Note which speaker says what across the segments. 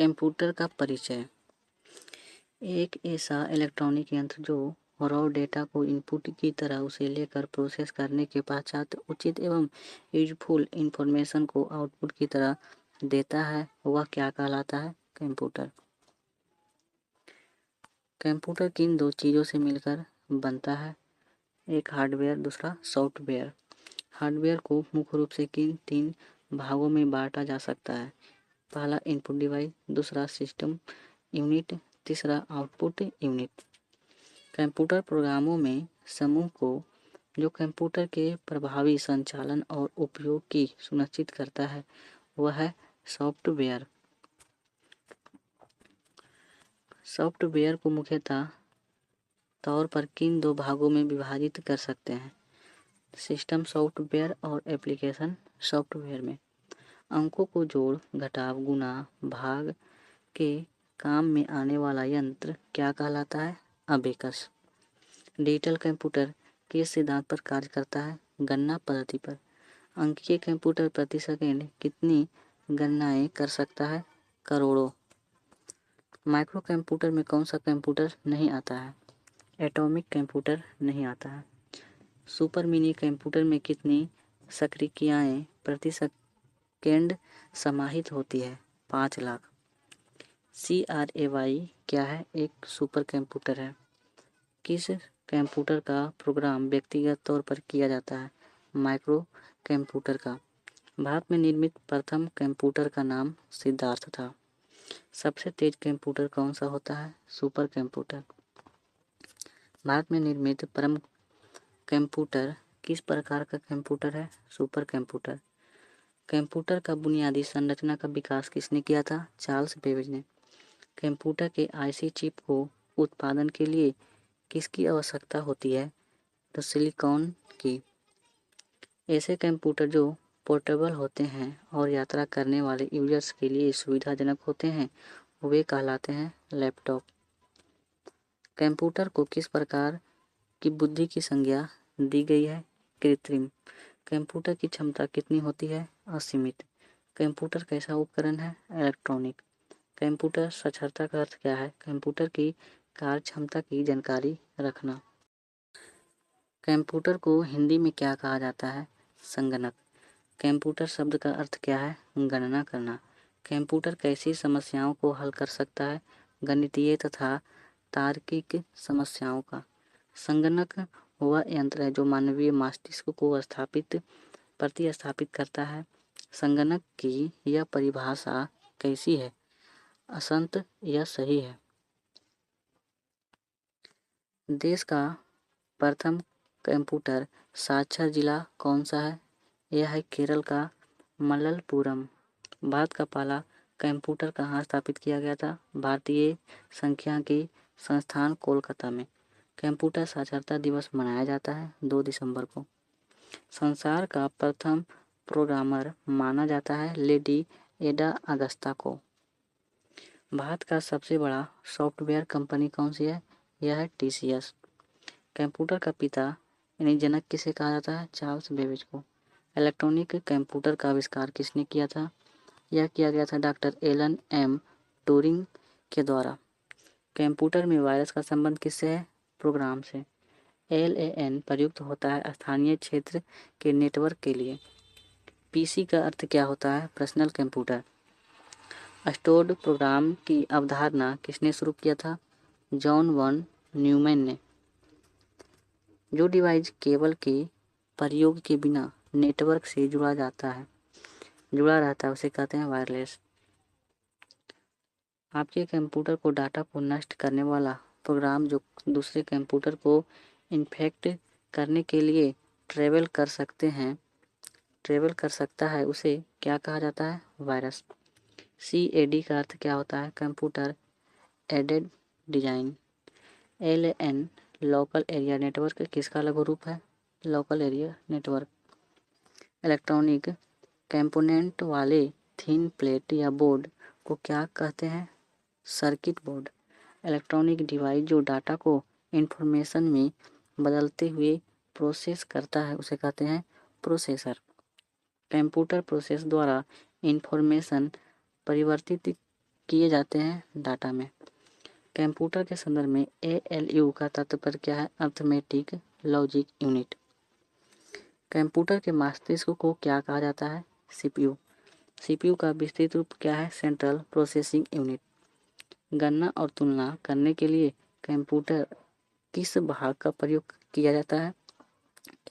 Speaker 1: Computer का परिचय। एक ऐसा इलेक्ट्रॉनिक यंत्र जो रॉ डेटा को इनपुट की तरह उसे लेकर प्रोसेस करने के पश्चात उचित एवं यूजफुल इंफॉर्मेशन को आउटपुट की तरह देता है, वह क्या कहलाता है? कंप्यूटर। कंप्यूटर किन दो चीज़ों से मिलकर बनता है? एक हार्डवेयर, दूसरा सॉफ्टवेयर। हार्डवेयर को मुख्य रूप से किन तीन भागों में बांटा जा सकता है? पहला इनपुट डिवाइस, दूसरा सिस्टम यूनिट, तीसरा आउटपुट यूनिट। कंप्यूटर प्रोग्रामों में समूह को जो कंप्यूटर के प्रभावी संचालन और उपयोग की सुनिश्चित करता है वह है सॉफ्टवेयर। सॉफ्टवेयर को मुख्यतः तौर पर किन दो भागों में विभाजित कर सकते हैं? सिस्टम सॉफ्टवेयर और एप्लीकेशन सॉफ्टवेयर में अंकों को जोड़, घटाव, गुणा, भाग के काम में आने वाला यंत्र क्या कहलाता है? अबेकस। डिजिटल कंप्यूटर किस सिद्धांत पर कार्य करता है? गणना पद्धति पर। अंकीय कंप्यूटर प्रति सेकंड कितनी गणनाएं कर सकता है? करोड़ों। माइक्रो कंप्यूटर में कौन सा कंप्यूटर नहीं आता है? एटॉमिक कंप्यूटर नहीं आता है। सुपर मिनी कंप्यूटर में कितनी सक्रियताएं प्रति सेकंड समाहित होती है? 5 लाख। CRAY क्या है? एक सुपर कंप्यूटर है। किस कंप्यूटर का प्रोग्राम व्यक्तिगत तौर पर किया जाता है? माइक्रो कंप्यूटर का। भारत में निर्मित प्रथम कंप्यूटर का नाम सिद्धार्थ था। सबसे तेज कंप्यूटर कौन सा होता है? Super computer. भारत में निर्मित परम कंप्यूटर किस प्रकार का कंप्यूटर है? Super computer. कंप्यूटर का बुनियादी संरचना का विकास किसने किया था? चार्ल्स बेबेज ने। कंप्यूटर के IC चिप को उत्पादन के लिए किसकी आवश्यकता होती है? तो सिलिकॉन की। ऐसे कंप्यूटर जो पोर्टेबल होते हैं और यात्रा करने वाले यूजर्स के लिए सुविधाजनक होते हैं वे कहलाते हैं लैपटॉप। कंप्यूटर को किस प्रकार की बुद्धि की संज्ञा दी गई है? कृत्रिम। कंप्यूटर की क्षमता कितनी होती है? असीमित। कंप्यूटर कैसा उपकरण है? इलेक्ट्रॉनिक। कंप्यूटर साक्षरता का अर्थ क्या है? कंप्यूटर की कार्य क्षमता की जानकारी रखना। कंप्यूटर को हिंदी में क्या कहा जाता है? संगणक। कंप्यूटर शब्द का अर्थ क्या है? गणना करना। कंप्यूटर कैसी समस्याओं को हल कर सकता है? गणितीय तथा तार्किक समस्याओं का। संगणक वह यंत्र है जो मानवीय मस्तिष्क को प्रतिस्थापित करता है। संगणक की यह परिभाषा कैसी है? असंत या सही है? देश का प्रथम कंप्यूटर साक्षर जिला कौन सा है? यह है केरल का मलप्पुरम। भारत का पहला कंप्यूटर कहाँ स्थापित किया गया था? भारतीय सांख्यिकी संस्थान कोलकाता में। कंप्यूटर साक्षरता दिवस मनाया जाता है 2 दिसंबर को। संसार का प्रथम प्रोग्रामर माना जाता है लेडी एडा अगस्ता को। भारत का सबसे बड़ा सॉफ्टवेयर कंपनी कौन सी है? यह है TCS। कंप्यूटर का पिता यानी जनक किसे कहा जाता है? चार्ल्स बेबेज को। इलेक्ट्रॉनिक कंप्यूटर का आविष्कार किसने किया था? यह किया गया था डॉक्टर एलन एम ट्यूरिंग के द्वारा। कंप्यूटर में वायरस का संबंध किससे है? प्रोग्राम से। LAN प्रयुक्त होता है स्थानीय क्षेत्र के नेटवर्क के लिए। PC का अर्थ क्या होता है? Personal computer. स्टोर्ड प्रोग्राम की अवधारणा किसने शुरू किया था? जॉन वन न्यूमैन ने। जो डिवाइस केबल के प्रयोग के बिना नेटवर्क से जुड़ा रहता है उसे कहते हैं वायरलेस। आपके कंप्यूटर को डाटा को नष्ट करने वाला प्रोग्राम जो दूसरे कंप्यूटर को इन्फेक्ट करने के लिए ट्रेवल कर सकता है उसे क्या कहा जाता है? वायरस। CAD का अर्थ क्या होता है? Computer aided design. LAN local area network किसका लघु रूप है? Local area network. Electronic component वाले थिन प्लेट या बोर्ड को क्या कहते हैं? Circuit board. इलेक्ट्रॉनिक डिवाइस जो डाटा को इंफॉर्मेशन में बदलते हुए प्रोसेस करता है उसे कहते हैं प्रोसेसर। कंप्यूटर प्रोसेस द्वारा इंफॉर्मेशन परिवर्तित किए जाते हैं डाटा में। कंप्यूटर के संदर्भ में ALU का तात्पर्य क्या है? Arithmetic logic unit. कंप्यूटर के मस्तिष्क को क्या कहा जाता है? CPU। CPU का विस्तृत रूप क्या है? Central processing unit. गणना और तुलना करने के लिए कंप्यूटर किस भाग का प्रयोग किया जाता है?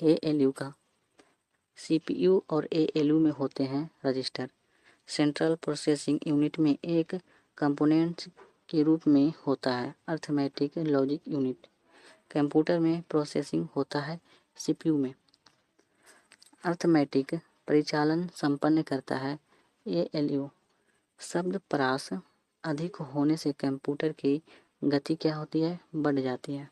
Speaker 1: ALU का। CPU और ALU में होते हैं रजिस्टर। सेंट्रल प्रोसेसिंग यूनिट में एक कंपोनेंट के रूप में होता है अर्थमेटिक लॉजिक यूनिट। कंप्यूटर में प्रोसेसिंग होता है CPU में। अर्थमेटिक परिचालन संपन्न करता है ALU। शब्द परास अधिक होने से कंप्यूटर की गति क्या होती है? बढ़ जाती है।